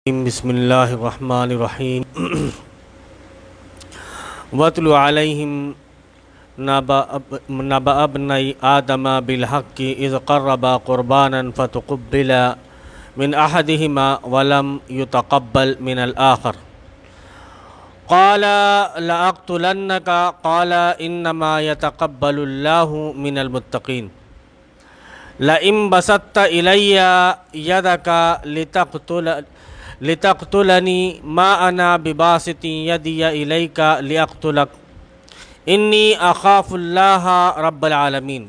بسم اللہ الرحمن الرحیم وَاتْلُ عَلَيْهِمْ نَبَأَ ابْنَيْ آدَمَ بِالْحَقِّ إِذْ قَرَّبَا قُرْبَانًا فَتُقُبِّلَ مِنْ أَحَدِهِمَا وَلَمْ يُتَقَبَّلْ مِنَ الْآخَرِ قَالَ لَأَقْتُلَنَّكَ قَالَ إِنَّمَا يَتَقَبَّلُ اللَّهُ مِنَ الْمُتَّقِينَ لَئِن بَسَطتَ إِلَيَّ يَدَكَ لتقتلني ما أنا بباسط يدي إليك لأقتلك إني أخاف الله رب العالمين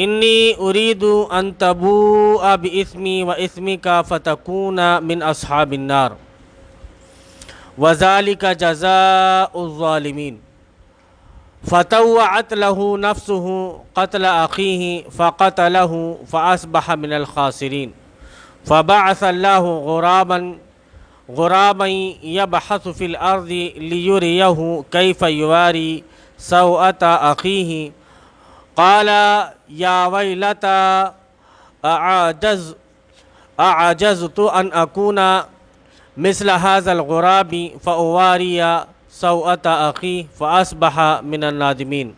إني أريد أن تبوء بإثمي وإثمك فتكون من أصحاب النار وذلك جزاء الظالمين فطوعت له نفسه قتل أخيه فقتله فأصبح من الخاسرين فبعث الله غرابا يبحث في الأرض ليريه كيف يواري سوءة أخيه قال يا ويلتى أعجزت أن أكون مثل هذا الغراب فأواري سوءة أخيه فأصبح من النادمين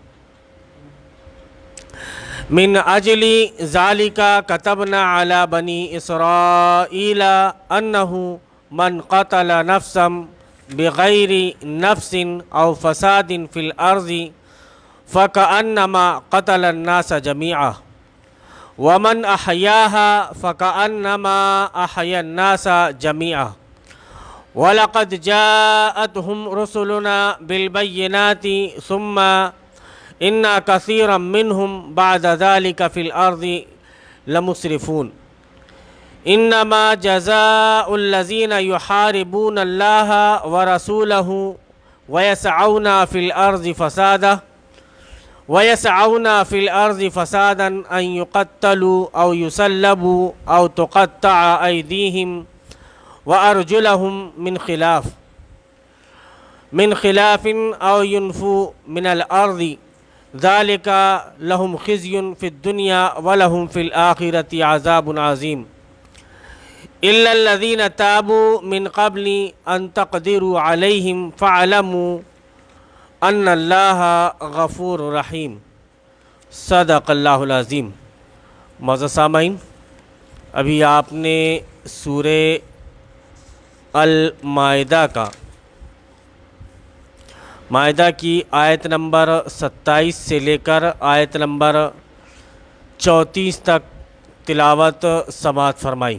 من أجل ذلك كتبنا على بني إسرائيل أنه من قتل نفسا بغير نفس أو فساد في الأرض فكأنما قتل الناس جميعا ومن أحياها فكأنما أحيا الناس جميعا ولقد جاءتهم رسلنا بالبينات ثم إن كثيرا منهم بعد ذلك في الأرض لمسرفون إنما جزاء الذين يحاربون الله ورسوله ويسعون في الأرض فسادا أن يقتلوا أو يسلبوا أو تقطع أيديهم وأرجلهم من خلاف أو ينفوا من الأرض ذلك لهم خزي في الدنيا ولهم في الآخرة عذاب عظيم إلا الذين تابوا من قبل أن تقدروا عليهم فاعلموا أن الله غفور رحيم صدق اللہ العظیم۔ معزز سامعین، ابھی آپ نے سورہ المائدہ مائدہ کی آیت نمبر 27 سے لے کر آیت نمبر 34 تک تلاوت سماعت فرمائی،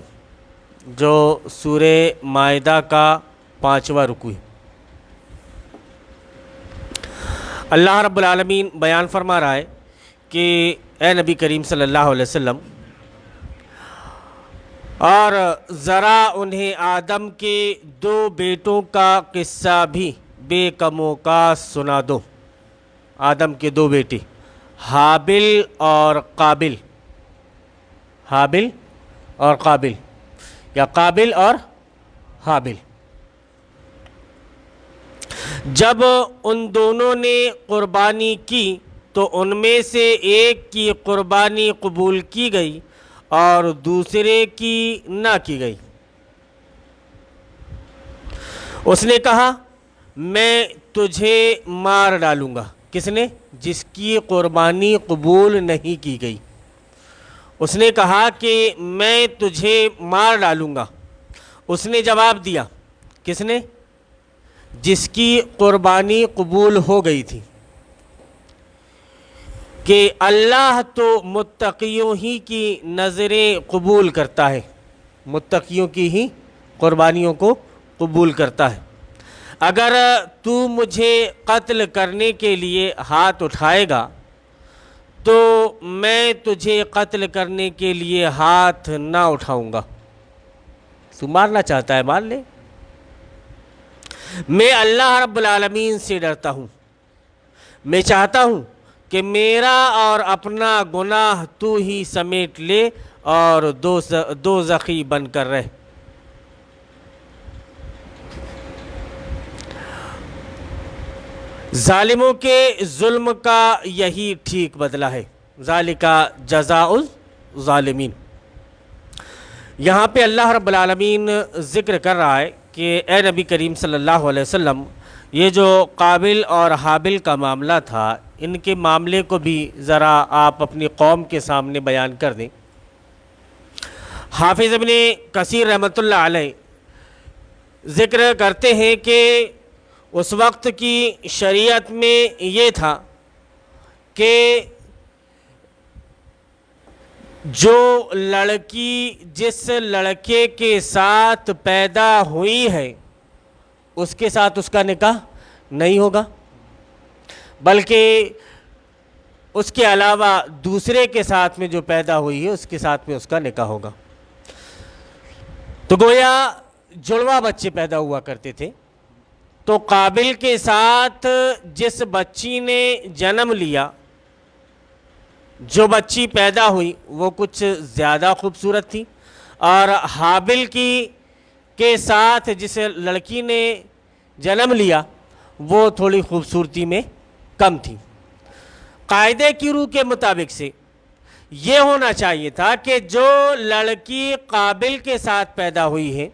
جو سورہ مائدہ کا 5واں رکوع ہے۔ اللہ رب العالمین بیان فرما رہا ہے کہ اے نبی کریم صلی اللہ علیہ وسلم، اور ذرا انہیں آدم کے 2 بیٹوں کا قصہ بھی بے کم و کاس سنا دو۔ آدم کے 2 بیٹے حابل اور قابل، حابل اور قابل یا قابل اور حابل۔ جب ان دونوں نے قربانی کی تو ان میں سے ایک کی قربانی قبول کی گئی اور دوسرے کی نہ کی گئی۔ اس نے کہا میں تجھے مار ڈالوں گا۔ کس نے؟ جس کی قربانی قبول نہیں کی گئی۔ اس نے کہا کہ میں تجھے مار ڈالوں گا۔ اس نے جواب دیا، کس نے؟ جس کی قربانی قبول ہو گئی تھی، کہ اللہ تو متقیوں ہی کی نظریں قبول کرتا ہے، متقیوں کی ہی قربانیوں کو قبول کرتا ہے۔ اگر تو مجھے قتل کرنے کے لیے ہاتھ اٹھائے گا تو میں تجھے قتل کرنے کے لیے ہاتھ نہ اٹھاؤں گا۔ تو مارنا چاہتا ہے مار لے۔ میں اللہ رب العالمین سے ڈرتا ہوں، میں چاہتا ہوں کہ میرا اور اپنا گناہ تو ہی سمیٹ لے اور دوزخی بن کر رہ۔ ظالموں کے ظلم کا یہی ٹھیک بدلہ ہے، ذالک جزاء الظالمین۔ یہاں پہ اللہ رب العالمین ذکر کر رہا ہے کہ اے نبی کریم صلی اللہ علیہ وسلم، یہ جو قابل اور حابل کا معاملہ تھا، ان کے معاملے کو بھی ذرا آپ اپنی قوم کے سامنے بیان کر دیں۔ حافظ ابن کثیر رحمۃ اللہ علیہ ذکر کرتے ہیں کہ اس وقت کی شریعت میں یہ تھا کہ جو لڑکی جس لڑکے کے ساتھ پیدا ہوئی ہے اس کے ساتھ اس کا نکاح نہیں ہوگا، بلکہ اس کے علاوہ دوسرے کے ساتھ میں جو پیدا ہوئی ہے اس کے ساتھ میں اس کا نکاح ہوگا۔ تو گویا جڑواں بچے پیدا ہوا کرتے تھے، تو قابل کے ساتھ جس بچی نے جنم لیا، جو بچی پیدا ہوئی وہ کچھ زیادہ خوبصورت تھی، اور حابل کے ساتھ جس لڑکی نے جنم لیا وہ تھوڑی خوبصورتی میں کم تھی۔ قاعدے کی روح کے مطابق سے یہ ہونا چاہیے تھا کہ جو لڑکی قابل کے ساتھ پیدا ہوئی ہے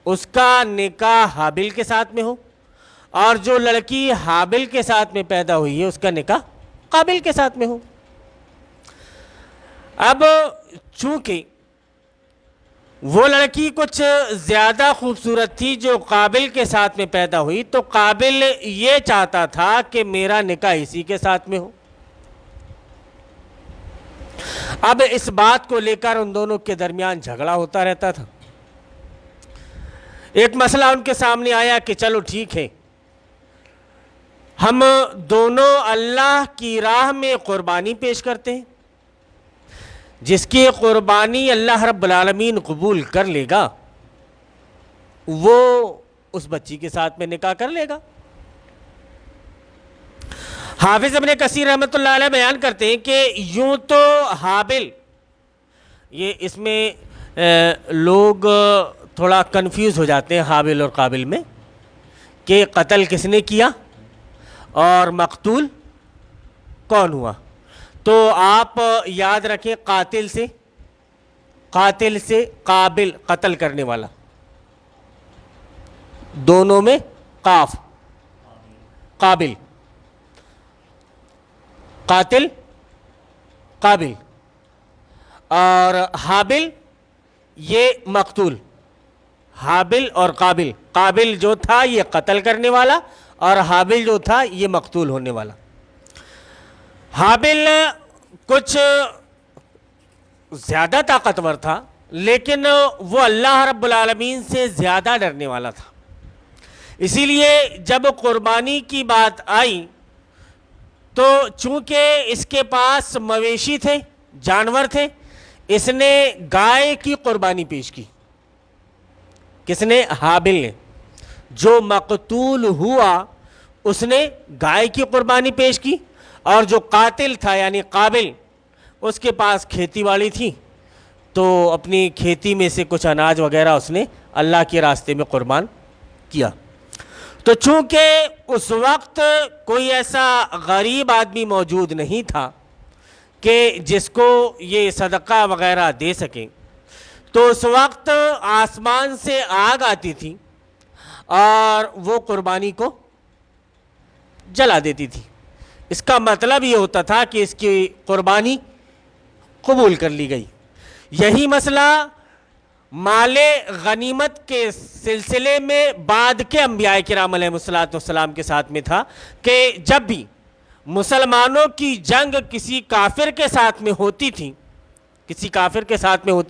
اس کا نکاح حابل کے ساتھ میں ہو، اور جو لڑکی حابل کے ساتھ میں پیدا ہوئی ہے اس کا نکاح قابل کے ساتھ میں ہو۔ اب چونکہ وہ لڑکی کچھ زیادہ خوبصورت تھی جو قابل کے ساتھ میں پیدا ہوئی، تو قابل یہ چاہتا تھا کہ میرا نکاح اسی کے ساتھ میں ہو۔ اب اس بات کو لے کر ان دونوں کے درمیان جھگڑا ہوتا رہتا تھا۔ ایک مسئلہ ان کے سامنے آیا کہ چلو ٹھیک ہے، ہم دونوں اللہ کی راہ میں قربانی پیش کرتے ہیں، جس کی قربانی اللہ رب العالمین قبول کر لے گا وہ اس بچی کے ساتھ میں نکاح کر لے گا۔ حافظ ابن کثیر رحمۃ اللہ علیہ بیان کرتے ہیں کہ یوں تو حابل، یہ اس میں لوگ تھوڑا کنفیوز ہو جاتے ہیں حابل اور قابل میں، کہ قتل کس نے کیا اور مقتول کون ہوا۔ تو آپ یاد رکھیں قاتل سے قابل، قتل کرنے والا، دونوں میں قاف، قابل، قاتل قابل، اور حابل یہ مقتول۔ حابل اور قابل، قابل جو تھا یہ قتل کرنے والا اور حابل جو تھا یہ مقتول ہونے والا۔ حابل کچھ زیادہ طاقتور تھا، لیکن وہ اللہ رب العالمین سے زیادہ ڈرنے والا تھا، اسی لیے جب قربانی کی بات آئی تو چونکہ اس کے پاس مویشی تھے، جانور تھے، اس نے گائے کی قربانی پیش کی۔ کس نے؟ حابل نے۔ جو مقتول ہوا اس نے گائے کی قربانی پیش کی، اور جو قاتل تھا یعنی قابل، اس کے پاس کھیتی باڑی تھی تو اپنی کھیتی میں سے کچھ اناج وغیرہ اس نے اللہ کے راستے میں قربان کیا۔ تو چونکہ اس وقت کوئی ایسا غریب آدمی موجود نہیں تھا کہ جس کو یہ صدقہ وغیرہ دے سکیں، تو اس وقت آسمان سے آگ آتی تھی اور وہ قربانی کو جلا دیتی تھی۔ اس کا مطلب یہ ہوتا تھا کہ اس کی قربانی قبول کر لی گئی۔ یہی مسئلہ مال غنیمت کے سلسلے میں بعد کے انبیاء کرام علیہ السلام کے ساتھ میں تھا کہ جب بھی مسلمانوں کی جنگ کسی کافر کے ساتھ میں ہوتی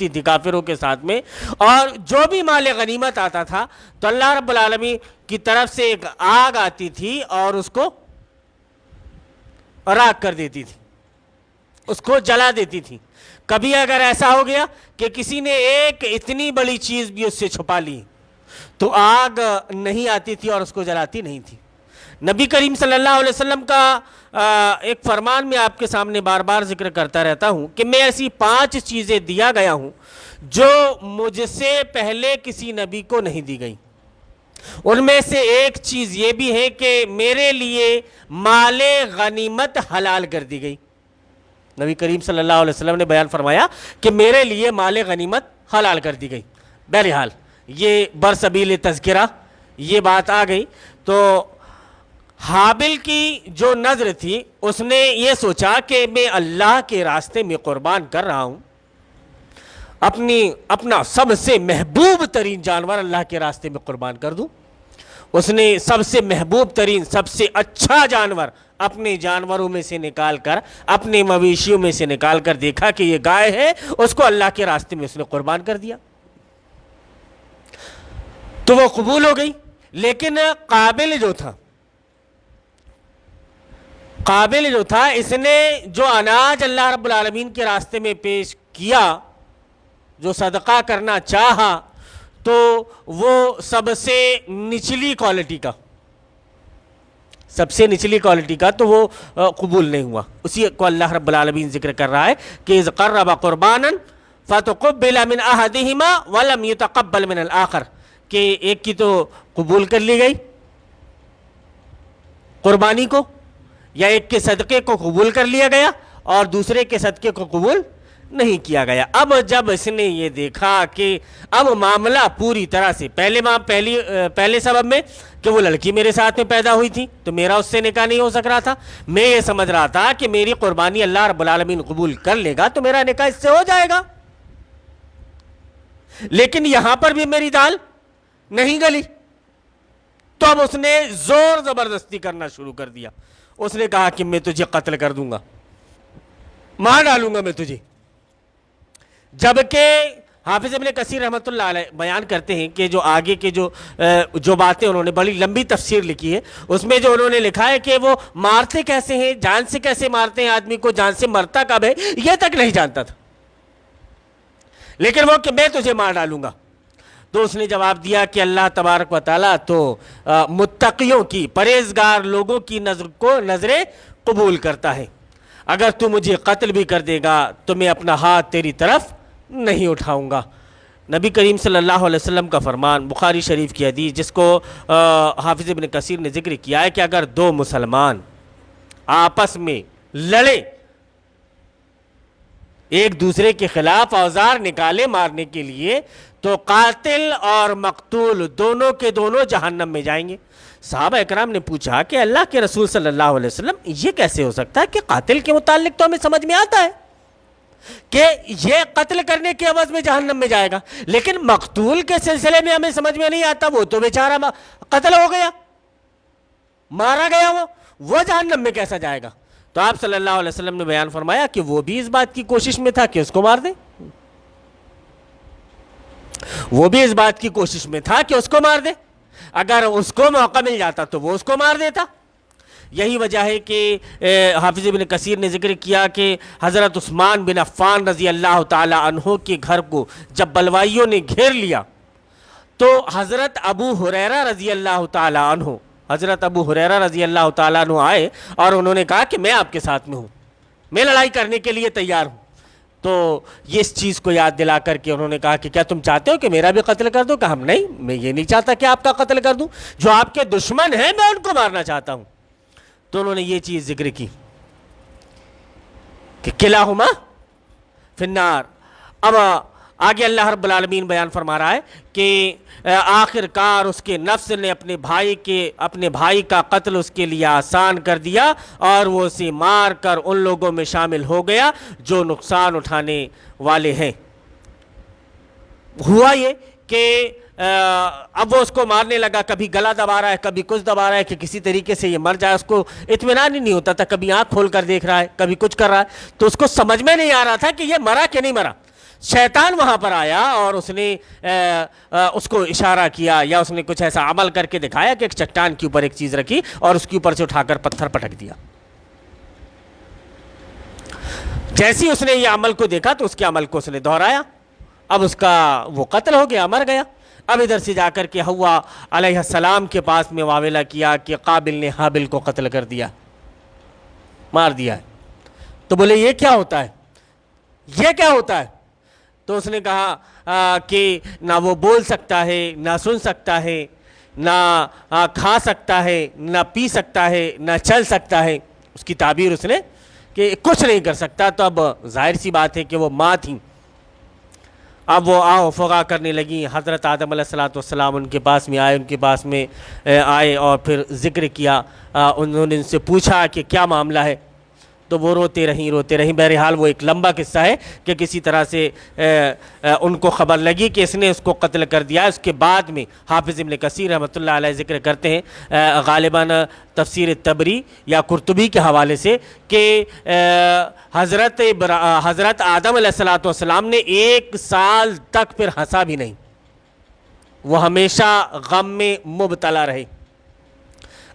تھی، کافروں کے ساتھ میں، اور جو بھی مال غنیمت آتا تھا تو اللہ رب العالمین کی طرف سے ایک آگ آتی تھی اور اس کو راکھ کر دیتی تھی، اس کو جلا دیتی تھی۔ کبھی اگر ایسا ہو گیا کہ کسی نے ایک اتنی بڑی چیز بھی اس سے چھپا لی تو آگ نہیں آتی تھی اور اس کو جلاتی نہیں تھی۔ نبی کریم صلی اللہ علیہ وسلم کا ایک فرمان میں آپ کے سامنے بار بار ذکر کرتا رہتا ہوں کہ میں ایسی 5 چیزیں دیا گیا ہوں جو مجھ سے پہلے کسی نبی کو نہیں دی گئی۔ ان میں سے ایک چیز یہ بھی ہے کہ میرے لیے مال غنیمت حلال کر دی گئی۔ نبی کریم صلی اللہ علیہ وسلم نے بیان فرمایا کہ میرے لیے مال غنیمت حلال کر دی گئی۔ بہرحال یہ برسبیل تذکرہ یہ بات آ گئی۔ تو حابل کی جو نظر تھی اس نے یہ سوچا کہ میں اللہ کے راستے میں قربان کر رہا ہوں، اپنا سب سے محبوب ترین جانور اللہ کے راستے میں قربان کر دوں۔ اس نے سب سے محبوب ترین، سب سے اچھا جانور اپنے جانوروں میں سے نکال کر، اپنے مویشیوں میں سے نکال کر دیکھا کہ یہ گائے ہے، اس کو اللہ کے راستے میں اس نے قربان کر دیا، تو وہ قبول ہو گئی۔ لیکن قابل جو تھا اس نے جو اناج اللہ رب العالمین کے راستے میں پیش کیا، جو صدقہ کرنا چاہا، تو وہ سب سے نچلی کوالٹی کا تو وہ قبول نہیں ہوا۔ اسی کو اللہ رب العالمین ذکر کر رہا ہے کہ اذ قرب قربانا فتقبل من احدہما ولم يتقبل من الاخر، کہ ایک کی تو قبول کر لی گئی قربانی کو، یا ایک کے صدقے کو قبول کر لیا گیا اور دوسرے کے صدقے کو قبول نہیں کیا گیا۔ اب جب اس نے یہ دیکھا کہ اب معاملہ پوری طرح سے پہلے سبب میں کہ وہ لڑکی میرے ساتھ میں پیدا ہوئی تھی تو میرا اس سے نکاح نہیں ہو سک رہا تھا، میں یہ سمجھ رہا تھا کہ میری قربانی اللہ رب العالمین قبول کر لے گا تو میرا نکاح اس سے ہو جائے گا، لیکن یہاں پر بھی میری دال نہیں گلی، تو اب اس نے زور زبردستی کرنا شروع کر دیا۔ اس نے کہا کہ میں تجھے قتل کر دوں گا، مار ڈالوں گا میں تجھے۔ جبکہ حافظ ابن کثیر رحمۃ اللہ علیہ بیان کرتے ہیں کہ جو آگے کے جو باتیں انہوں نے بڑی لمبی تفسیر لکھی ہے، اس میں جو انہوں نے لکھا ہے کہ وہ مارتے کیسے ہیں، جان سے کیسے مارتے ہیں آدمی کو، جان سے مرتا کب ہے یہ تک نہیں جانتا تھا، لیکن وہ کہ میں تجھے مار ڈالوں گا۔ تو اس نے جواب دیا کہ اللہ تبارک و تعالیٰ تو متقیوں کی، پرہیزگار لوگوں کی نظریں قبول کرتا ہے، اگر تو مجھے قتل بھی کر دے گا تو میں اپنا ہاتھ تیری طرف نہیں اٹھاؤں گا۔ نبی کریم صلی اللہ علیہ وسلم کا فرمان، بخاری شریف کی حدیث جس کو حافظ ابن کثیر نے ذکر کیا ہے کہ اگر دو مسلمان آپس میں لڑے، ایک دوسرے کے خلاف اوزار نکالے مارنے کے لیے، تو قاتل اور مقتول دونوں کے دونوں جہنم میں جائیں گے۔ صحابہ اکرام نے پوچھا کہ اللہ کے رسول صلی اللہ علیہ وسلم یہ کیسے ہو سکتا ہے کہ قاتل کے متعلق تو ہمیں سمجھ میں آتا ہے کہ یہ قتل کرنے کے عوض میں جہنم میں جائے گا، لیکن مقتول کے سلسلے میں ہمیں سمجھ میں نہیں آتا، وہ تو بیچارہ قتل ہو گیا، مارا گیا، وہ جہنم میں کیسا جائے گا؟ تو آپ صلی اللہ علیہ وسلم نے بیان فرمایا کہ وہ بھی اس بات کی کوشش میں تھا کہ اس کو مار دے، وہ بھی اس بات کی کوشش میں تھا کہ اس کو مار دے، اگر اس کو موقع مل جاتا تو وہ اس کو مار دیتا۔ یہی وجہ ہے کہ حافظ ابن کثیر نے ذکر کیا کہ حضرت عثمان بن عفان رضی اللہ تعالی عنہ کے گھر کو جب بلوائیوں نے گھیر لیا تو حضرت ابو ہریرہ رضی اللہ تعالیٰ عنہ آئے اور انہوں نے کہا کہ میں آپ کے ساتھ میں ہوں، میں لڑائی کرنے کے لیے تیار ہوں۔ تو یہ اس چیز کو یاد دلا کر کے انہوں نے کہا کہ کیا تم چاہتے ہو کہ میرا بھی قتل کر دو؟ کہا ہم نہیں، میں یہ نہیں چاہتا کہ آپ کا قتل کر دوں، جو آپ کے دشمن ہیں میں ان کو مارنا چاہتا ہوں۔ تو انہوں نے یہ چیز ذکر کی کہ کلاہما فی النار۔ اب آگے اللہ رب العالمین بیان فرما رہا ہے کہ آخر کار اس کے نفس نے اپنے بھائی کا قتل اس کے لیے آسان کر دیا اور وہ اسے مار کر ان لوگوں میں شامل ہو گیا جو نقصان اٹھانے والے ہیں۔ ہوا یہ کہ اب وہ اس کو مارنے لگا، کبھی گلا دبا رہا ہے، کبھی کچھ دبا رہا ہے کہ کسی طریقے سے یہ مر جائے، اس کو اطمینان ہی نہیں ہوتا تھا، کبھی آنکھ کھول کر دیکھ رہا ہے، کبھی کچھ کر رہا ہے، تو اس کو سمجھ میں نہیں آ رہا تھا کہ یہ مرا کہ نہیں مرا۔ شیطان وہاں پر آیا اور اس نے اس کو اشارہ کیا یا اس نے کچھ ایسا عمل کر کے دکھایا کہ ایک چٹان کے اوپر ایک چیز رکھی اور اس کے اوپر سے اٹھا کر پتھر پٹک دیا۔ جیسے اس نے یہ عمل کو دیکھا تو اس کے عمل کو اس نے دہرایا، اب اس کا وہ قتل ہو گیا، مر گیا۔ اب ادھر سے جا کر کے حوا علیہ السلام کے پاس میں واویلا کیا کہ قابل نے حابل کو قتل کر دیا، مار دیا ہے۔ تو بولے یہ کیا ہوتا ہے، یہ کیا ہوتا ہے؟ تو اس نے کہا کہ نہ وہ بول سکتا ہے، نہ سن سکتا ہے، نہ کھا سکتا ہے، نہ پی سکتا ہے، نہ چل سکتا ہے۔ اس کی تعبیر اس نے کہ کچھ نہیں کر سکتا۔ تو اب ظاہر سی بات ہے کہ وہ ماں تھیں، اب وہ آؤ فغا کرنے لگیں. حضرت آدم علیہ السلام ان کے پاس میں آئے, آئے اور پھر ذکر کیا. انہوں نے ان سے پوچھا کہ کیا معاملہ ہے, تو وہ روتے رہیں. بہرحال وہ ایک لمبا قصہ ہے کہ کسی طرح سے ان کو خبر لگی کہ اس نے اس کو قتل کر دیا. اس کے بعد میں حافظ ابن کثیر رحمۃ اللہ علیہ ذکر کرتے ہیں, غالباً تفسیر تبری یا قرطبی کے حوالے سے, کہ حضرت آدم علیہ السلام نے 1 سال تک پھر ہنسا بھی نہیں, وہ ہمیشہ غم میں مبتلا رہے.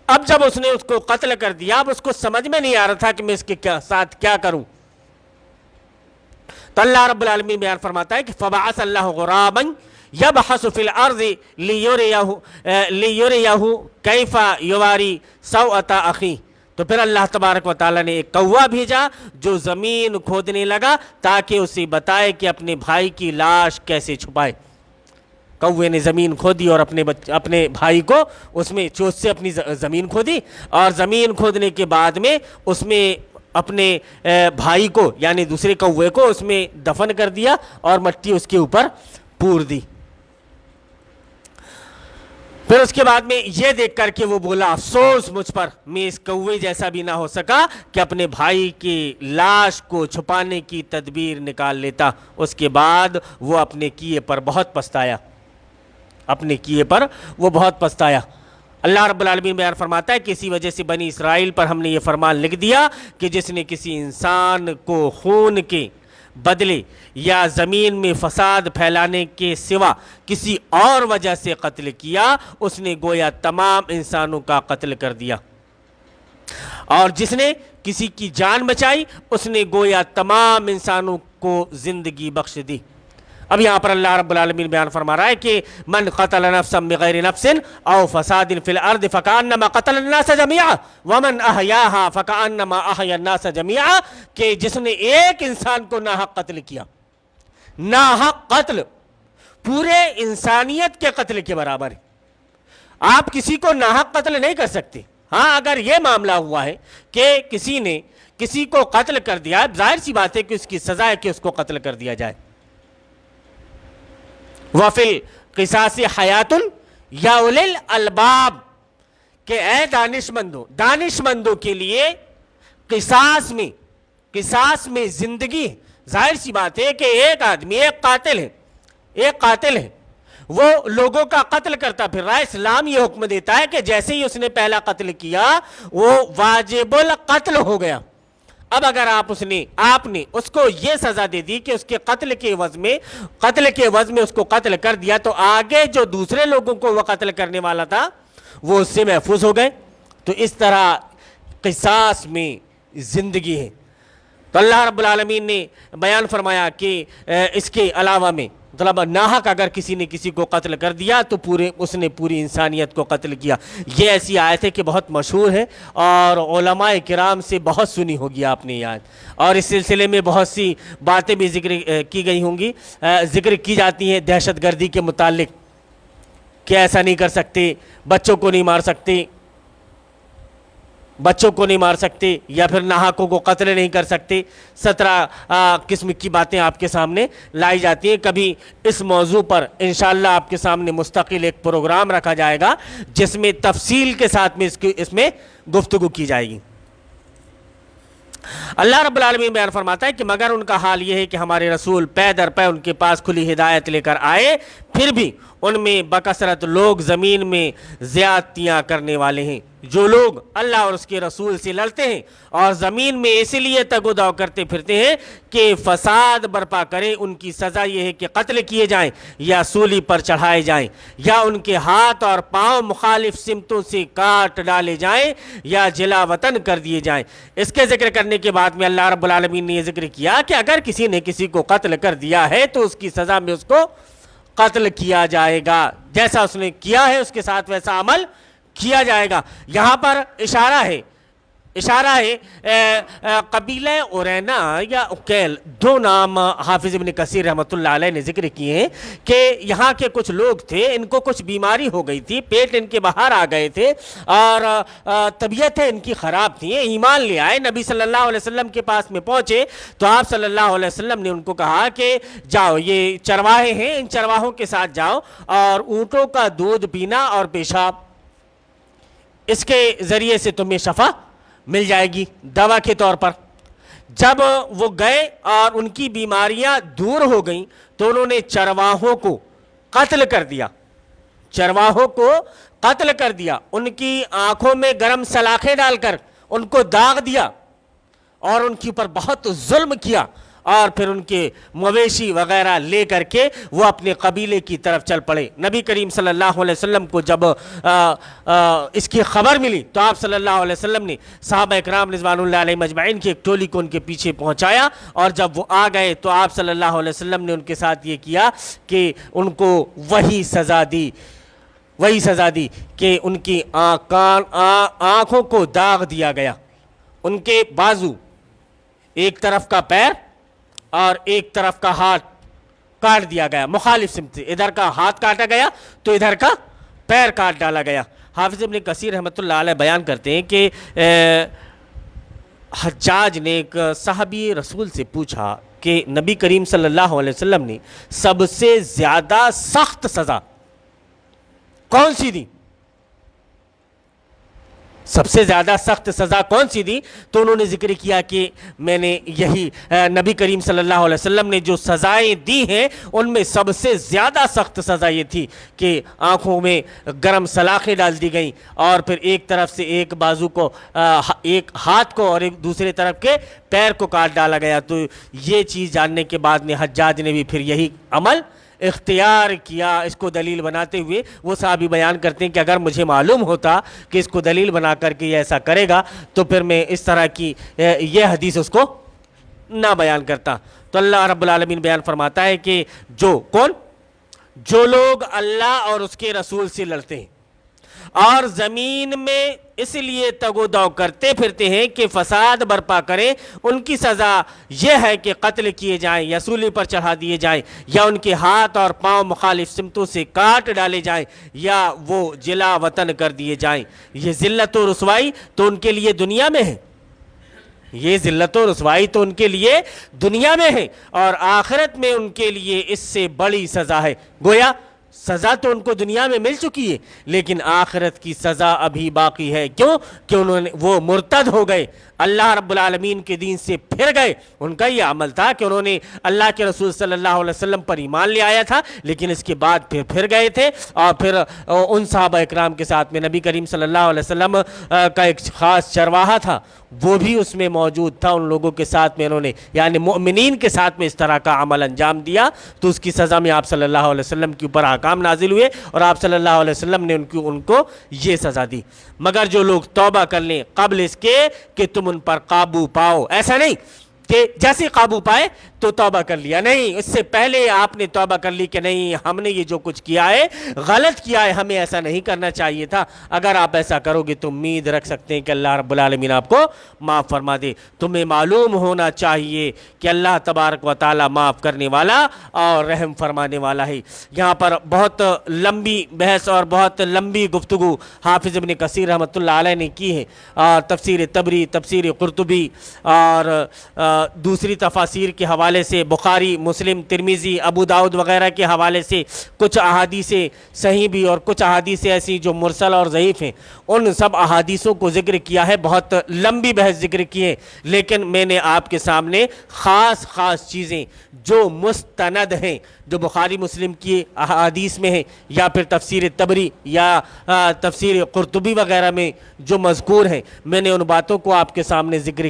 اب جب اس نے اس کو قتل کر دیا, اب اس کو سمجھ میں نہیں آ رہا تھا کہ میں اس کے ساتھ کیا کروں. تو اللہ رب العالمین بیان فرماتا ہے کہ فبعث اللہ غرابا یبحث فی الارض لیریہ کیف یواری سوءۃ اخیہ. تو پھر اللہ تبارک و تعالیٰ نے ایک کوہ بھیجا جو زمین کھودنے لگا تاکہ اسے بتائے کہ اپنے بھائی کی لاش کیسے چھپائے. کوے نے زمین کھودی اور اپنے بھائی کو اس میں چوٹ سے اپنی زمین کھودی, اور زمین کھودنے کے بعد میں اس میں اپنے بھائی کو یعنی دوسرے کوے کو اس میں دفن کر دیا اور مٹی اس کے اوپر پور دی. پھر اس کے بعد میں یہ دیکھ کر کے وہ بولا, افسوس مجھ پر, میں اس کوے جیسا بھی نہ ہو سکا کہ اپنے بھائی کی لاش کو چھپانے کی تدبیر نکال لیتا. اس کے بعد وہ اپنے کیے پر بہت پچھتایا. اللہ رب العالمین بیان فرماتا ہے کہ اسی وجہ سے بنی اسرائیل پر ہم نے یہ فرمان لکھ دیا کہ جس نے کسی انسان کو خون کے بدلے یا زمین میں فساد پھیلانے کے سوا کسی اور وجہ سے قتل کیا, اس نے گویا تمام انسانوں کا قتل کر دیا. اور جس نے کسی کی جان بچائی, اس نے گویا تمام انسانوں کو زندگی بخش دی. اب یہاں پر اللہ رب العالمین بیان فرما رہا ہے کہ من قتل نفسا بغیر نفس او فساد فی الارض فکأنما قتل الناس جميعا ومن احیاها فکأنما احیا الناس جميعا, کہ جس نے ایک انسان کو ناحق قتل کیا. ناحق قتل پورے انسانیت کے قتل کے برابر ہے. آپ کسی کو ناحق قتل نہیں کر سکتے. ہاں اگر یہ معاملہ ہوا ہے کہ کسی نے کسی کو قتل کر دیا, ظاہر سی بات ہے کہ اس کی سزا ہے کہ اس کو قتل کر دیا جائے. وَفِي الْقِصَاصِ حَيَاتٌ يَا أُولِي الْأَلْبَابِ, کہ اے دانشمندوں کے لیے قصاص میں زندگی. ظاہر سی بات ہے کہ ایک آدمی ایک قاتل ہے, وہ لوگوں کا قتل کرتا پھر رہا ہے. اسلام یہ حکم دیتا ہے کہ جیسے ہی اس نے پہلا قتل کیا وہ واجب القتل ہو گیا. اب اگر آپ نے اس کو یہ سزا دے دی کہ اس کے قتل کے عوض میں اس کو قتل کر دیا, تو آگے جو دوسرے لوگوں کو وہ قتل کرنے والا تھا وہ اس سے محفوظ ہو گئے. تو اس طرح قصاص میں زندگی ہے. تو اللہ رب العالمین نے بیان فرمایا کہ اس کے علاوہ میں مطلب ناحق اگر کسی نے کسی کو قتل کر دیا تو اس نے پوری انسانیت کو قتل کیا. یہ ایسی آیت ہے کہ بہت مشہور ہے اور علماء کرام سے بہت سنی ہوگی آپ نے یہ آیت, اور اس سلسلے میں بہت سی باتیں بھی ذکر کی گئی ہوں گی, ذکر کی جاتی ہیں دہشت گردی کے متعلق کہ ایسا نہیں کر سکتے, بچوں کو نہیں مار سکتے یا پھر ناحقوں کو قتل نہیں کر سکتے. 17 قسم کی باتیں آپ کے سامنے لائی جاتی ہیں. کبھی اس موضوع پر انشاءاللہ آپ کے سامنے مستقل ایک پروگرام رکھا جائے گا جس میں تفصیل کے ساتھ میں اس میں گفتگو کی جائے گی. اللہ رب العالمین بیان فرماتا ہے کہ مگر ان کا حال یہ ہے کہ ہمارے رسول پے در پے ان کے پاس کھلی ہدایت لے کر آئے, پھر بھی ان میں بکثرت لوگ زمین میں زیادتیاں کرنے والے ہیں. جو لوگ اللہ اور اس کے رسول سے لڑتے ہیں اور زمین میں اسی لیے تگ و دو کرتے پھرتے ہیں کہ فساد برپا کریں, ان کی سزا یہ ہے کہ قتل کیے جائیں یا سولی پر چڑھائے جائیں یا ان کے ہاتھ اور پاؤں مخالف سمتوں سے کاٹ ڈالے جائیں یا جلا وطن کر دیے جائیں. اس کے ذکر کرنے کے بعد میں اللہ رب العالمین نے یہ ذکر کیا کہ اگر کسی نے کسی کو قتل کر دیا ہے تو اس کی سزا میں اس کو قتل کیا جائے گا, جیسا اس نے کیا ہے اس کے ساتھ ویسا عمل کیا جائے گا. یہاں پر اشارہ ہے اشارہ ہے قبیلہ اورینا یا اکیل، دو نام حافظ ابن کثیر رحمۃ اللہ علیہ نے ذکر کیے ہیں کہ یہاں کے کچھ لوگ تھے، ان کو کچھ بیماری ہو گئی تھی، پیٹ ان کے باہر آ گئے تھے اور طبیعتیں ان کی خراب تھیں، ایمان لے آئے، نبی صلی اللہ علیہ وسلم کے پاس میں پہنچے تو آپ صلی اللہ علیہ وسلم نے ان کو کہا کہ جاؤ، یہ چرواہے ہیں، ان چرواہوں کے ساتھ جاؤ اور اونٹوں کا دودھ پینا اور پیشاب، اس کے ذریعے سے تمہیں شفا مل جائے گی دوا کے طور پر۔ جب وہ گئے اور ان کی بیماریاں دور ہو گئیں تو انہوں نے چرواہوں کو قتل کر دیا، چرواہوں کو قتل کر دیا، ان کی آنکھوں میں گرم سلاخیں ڈال کر ان کو داغ دیا اور ان کے اوپر بہت ظلم کیا، اور پھر ان کے مویشی وغیرہ لے کر کے وہ اپنے قبیلے کی طرف چل پڑے۔ نبی کریم صلی اللہ علیہ وسلم کو جب اس کی خبر ملی تو آپ صلی اللہ علیہ وسلم نے صحابہ اکرام رضوان اللہ علیہ مجمعین کی ایک ٹولی کو ان کے پیچھے پہنچایا، اور جب وہ آ گئے تو آپ صلی اللہ علیہ وسلم نے ان کے ساتھ یہ کیا کہ ان کو وہی سزا دی کہ ان کی آنکھوں کو داغ دیا گیا، ان کے بازو، ایک طرف کا پیر اور ایک طرف کا ہاتھ کاٹ دیا گیا، مخالف سمت سے، ادھر کا ہاتھ کاٹا گیا تو ادھر کا پیر کاٹ ڈالا گیا۔ حافظ ابن کثیر رحمۃ اللہ علیہ بیان کرتے ہیں کہ حجاج نے ایک صحابی رسول سے پوچھا کہ نبی کریم صلی اللہ علیہ وسلم نے سب سے زیادہ سخت سزا کون سی دی، سب سے زیادہ سخت سزا کون سی دی؟ تو انہوں نے ذکر کیا کہ میں نے یہی نبی کریم صلی اللہ علیہ وسلم نے جو سزائیں دی ہیں ان میں سب سے زیادہ سخت سزا یہ تھی کہ آنکھوں میں گرم سلاخیں ڈال دی گئیں اور پھر ایک طرف سے ایک بازو کو، ایک ہاتھ کو اور ایک دوسرے طرف کے پیر کو کاٹ ڈالا گیا۔ تو یہ چیز جاننے کے بعد نے حجاج نے بھی پھر یہی عمل اختیار کیا، اس کو دلیل بناتے ہوئے وہ صحابی بیان کرتے ہیں کہ اگر مجھے معلوم ہوتا کہ اس کو دلیل بنا کر کے یہ ایسا کرے گا تو پھر میں اس طرح کی یہ حدیث اس کو نہ بیان کرتا۔ تو اللہ رب العالمین بیان فرماتا ہے کہ جو لوگ اللہ اور اس کے رسول سے لڑتے ہیں اور زمین میں اس لیے تگ و دو کرتے پھرتے ہیں کہ فساد برپا کریں، ان کی سزا یہ ہے کہ قتل کیے جائیں یا سولی پر چڑھا دیے جائیں یا ان کے ہاتھ اور پاؤں مخالف سمتوں سے کاٹ ڈالے جائیں یا وہ جلا وطن کر دیے جائیں۔ یہ ذلت و رسوائی تو ان کے لیے دنیا میں ہے، یہ ذلت و رسوائی تو ان کے لیے دنیا میں ہے، اور آخرت میں ان کے لیے اس سے بڑی سزا ہے۔ گویا سزا تو ان کو دنیا میں مل چکی ہے لیکن آخرت کی سزا ابھی باقی ہے۔ کیوں؟ کہ وہ مرتد ہو گئے، اللہ رب العالمین کے دین سے پھر گئے۔ ان کا یہ عمل تھا کہ انہوں نے اللہ کے رسول صلی اللہ علیہ وسلم پر ایمان لے آیا تھا لیکن اس کے بعد پھر گئے تھے، اور پھر ان صحابہ اکرام کے ساتھ میں نبی کریم صلی اللہ علیہ وسلم کا ایک خاص چرواہا تھا، وہ بھی اس میں موجود تھا، ان لوگوں کے ساتھ میں انہوں نے یعنی مؤمنین کے ساتھ میں اس طرح کا عمل انجام دیا تو اس کی سزا میں آپ صلی اللہ علیہ وسلم کے اوپر احکام نازل ہوئے اور آپ صلی اللہ علیہ وسلم نے ان کو یہ سزا دی۔ مگر جو لوگ توبہ کر لیں قبل اس کے کہ تم ان پر قابو پاؤ، ایسا نہیں کہ جیسے قابو پائے تو توبہ کر لیا، نہیں، اس سے پہلے آپ نے توبہ کر لی کہ نہیں ہم نے یہ جو کچھ کیا ہے غلط کیا ہے، ہمیں ایسا نہیں کرنا چاہیے تھا۔ اگر آپ ایسا کرو گے تو امید رکھ سکتے ہیں کہ اللہ رب العالمین آپ کو معاف فرما دے۔ تمہیں معلوم ہونا چاہیے کہ اللہ تبارک و تعالی معاف کرنے والا اور رحم فرمانے والا ہے۔ یہاں پر بہت لمبی بحث اور بہت لمبی گفتگو حافظ ابن کثیر رحمۃ اللہ علیہ نے کی ہے، اور تفسیر تبری، تفسیر قرطبی اور دوسری تفاسیر کے حوالے سے، بخاری، مسلم، ترمذی، ابو داؤد وغیرہ کے حوالے سے کچھ احادیث صحیح بھی اور کچھ احادیث ایسی جو مرسل اور ضعیف ہیں، ان سب احادیثوں کو ذکر کیا ہے، بہت لمبی بحث ذکر کی ہے، لیکن میں نے آپ کے سامنے خاص چیزیں جو مستند ہیں، جو بخاری مسلم کی احادیث میں ہیں یا پھر تفسیر تبری یا تفسیر قرطبی وغیرہ میں جو مذکور ہیں، میں نے ان باتوں کو آپ کے سامنے ذکر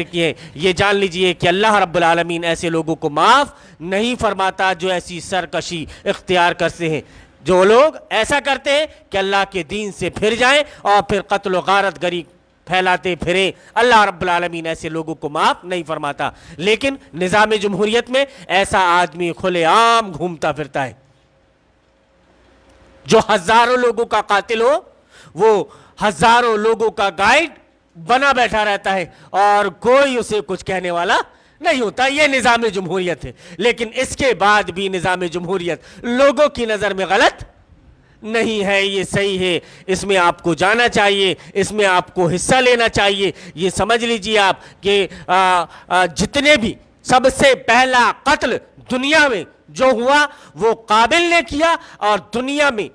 کی ہے، یہ جان لیجئے کہ اللہ رب العالمین ایسے لوگوں کو معاف نہیں فرماتا جو ایسی سرکشی اختیار کرتے ہیں، جو لوگ ایسا کرتے ہیں کہ اللہ کے دین سے پھر جائیں اور پھر قتل و غارت گری پھیلاتے پھریں، اللہ رب العالمین ایسے لوگوں کو معاف نہیں فرماتا۔ لیکن نظام جمہوریت میں ایسا آدمی کھلے عام گھومتا پھرتا ہے جو ہزاروں لوگوں کا قاتل ہو، وہ ہزاروں لوگوں کا گائیڈ بنا بیٹھا رہتا ہے اور کوئی اسے کچھ کہنے والا نہیں ہوتا. یہ نظام جمہوریت ہے. لیکن اس کے بعد بھی نظام جمہوریت لوگوں کی نظر میں غلط نہیں ہے, یہ صحیح ہے. اس میں آپ کو جانا چاہیے, اس میں آپ کو حصہ لینا چاہیے. یہ سمجھ لیجئے آپ کہ جتنے بھی سب سے پہلا قتل دنیا میں جو ہوا وہ قابل نے کیا, اور دنیا میں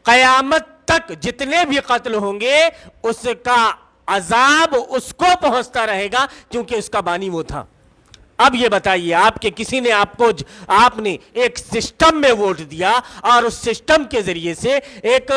قیامت تک جتنے بھی قتل ہوں گے اس کا عذاب اس کو پہنچتا رہے گا, کیونکہ اس کا بانی وہ تھا. اب یہ بتائیے, آپ کے کسی نے آپ نے ایک سسٹم میں ووٹ دیا اور اس سسٹم کے ذریعے سے ایک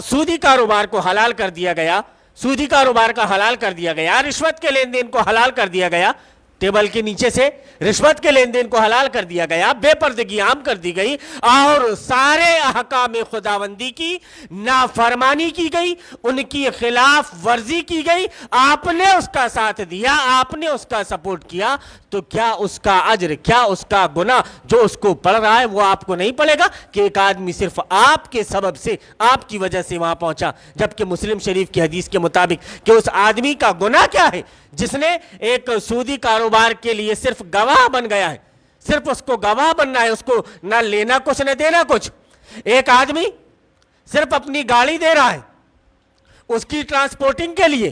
سودی کاروبار کو حلال کر دیا گیا, سودی کاروبار کا حلال کر دیا گیا, رشوت کے لین دین کو حلال کر دیا گیا, ٹیبل کے نیچے سے رشوت کے لین دین کو حلال کر دیا گیا, بے پردگی عام کر دی گئی, اور سارے احکام خداوندی کی نافرمانی کی گئی, ان کی خلاف ورزی کی گئی. آپ نے اس کا ساتھ دیا, آپ نے اس کا سپورٹ کیا, تو کیا اس کا اجر, کیا اس کا گناہ جو اس کو پڑ رہا ہے وہ آپ کو نہیں پڑے گا کہ ایک آدمی صرف آپ کے سبب سے, آپ کی وجہ سے وہاں پہنچا؟ جبکہ مسلم شریف کی حدیث کے مطابق کہ اس آدمی کا گناہ کیا ہے جس نے ایک سودی کاروبار کے لیے صرف گواہ بن گیا ہے, صرف اس کو گواہ بننا ہے, اس کو نہ لینا کچھ نہ دینا کچھ. ایک آدمی صرف اپنی گاڑی دے رہا ہے اس کی ٹرانسپورٹنگ کے لیے,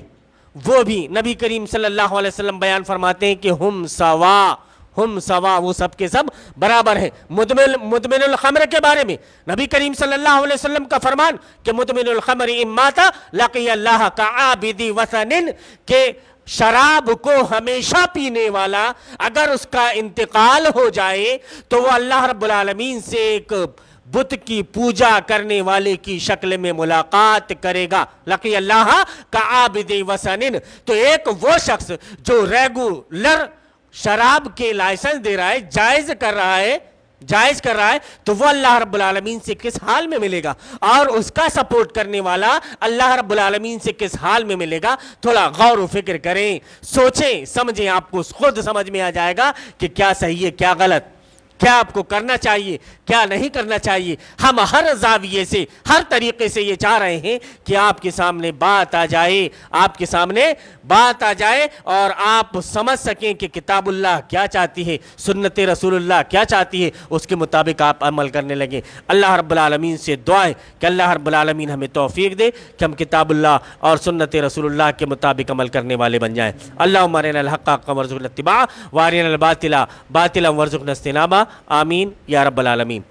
وہ بھی نبی کریم صلی اللہ علیہ وسلم بیان فرماتے ہیں کہ ہم سوا, وہ سب کے سب برابر ہیں. مدمن الخمر کے بارے میں نبی کریم صلی اللہ علیہ وسلم کا فرمان کہ مدمن الخمر اماتا لقی اللہ کعابد وثن, کہ شراب کو ہمیشہ پینے والا اگر اس کا انتقال ہو جائے تو وہ اللہ رب العالمین سے ایک بت کی پوجا کرنے والے کی شکل میں ملاقات کرے گا. لقی اللہ کعابد وثن, تو ایک وہ شخص جو ریگولر شراب کے لائسنس دے رہا ہے, جائز کر رہا ہے, تو وہ اللہ رب العالمین سے کس حال میں ملے گا, اور اس کا سپورٹ کرنے والا اللہ رب العالمین سے کس حال میں ملے گا. تھوڑا غور و فکر کریں, سوچیں, سمجھیں, آپ کو خود سمجھ میں آ جائے گا کہ کیا صحیح ہے کیا غلط, کیا آپ کو کرنا چاہیے کیا نہیں کرنا چاہیے. ہم ہر زاویے سے, ہر طریقے سے یہ چاہ رہے ہیں کہ آپ کے سامنے بات آ جائے, آپ کے سامنے بات آ جائے اور آپ سمجھ سکیں کہ کتاب اللہ کیا چاہتی ہے, سنت رسول اللہ کیا چاہتی ہے, اس کے مطابق آپ عمل کرنے لگیں. اللہ رب العالمین سے دعا ہے کہ اللہ رب العالمین ہمیں توفیق دے کہ ہم کتاب اللہ اور سنت رسول اللہ کے مطابق عمل کرنے والے بن جائیں. اللہم ارنا الحق حقا وارزقنا اتباعہ وارنا الباطل باطلا وارزقنا اجتنابہ. آمین یا رب العالمین.